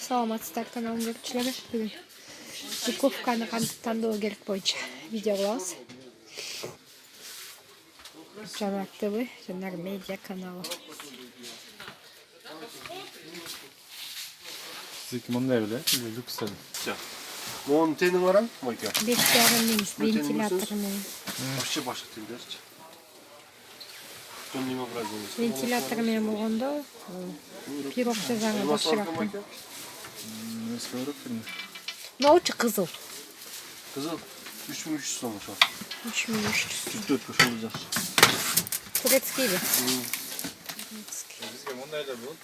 Саламатсыздар каналым көрүүчүлөрү. Бүгүн Жуковканы кантип тандоо керек боюнча видео кылабыз. Жанар ТВ, Жанар Медиа каналы. Sizdeki bunun evle, lüksel. Onun teni var mı? Майка. 5,5 миң вентилятор менен. Вообще башка тендерчи. Тон неме брать болот? Вентилятор менен болгондо пирог жазаңы башырак. Несколько фильм. Ноучу кызыл. Кызыл 3300 сом ошо. 3300. 44 ошол жаш. Турецкийби? Bizge bunun evle bu.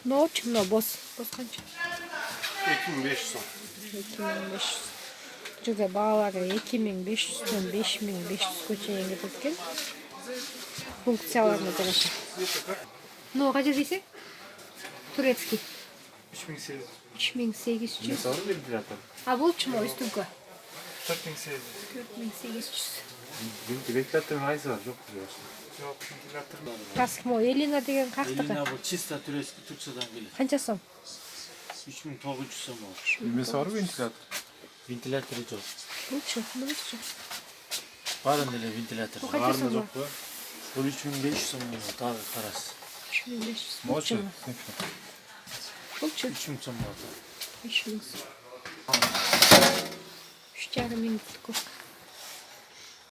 Ноучу мына бос канча? 2500 сом. 2500. Жерде баалары 2500дөн 5500га чейин кеткен. Функцияларына жараша. Ну, кача дейсең? Турецкий. 3800. 3800. Mesela ventilatör. А болчу üstünkü? 4800. 4800. Ventilatörün ayısı var, yok biliyorsun. Yok, ventilatör. Касмо Элина деген кактыкы. Elina bu çista türeski Türkçeden gelir. Канча сом? 3900 сом olur. Bilmesi var mı ventilatör? Ventilatörü çok. Болчу, мынычы. Var mı öyle ventilatör? Bu kaç Var som mı var? yok mu? Bu 3500 сом olur. Tabii parası. 3500. Молча. Болчу. 3000 сом olur. 3000 сом. 3,5 миң тков.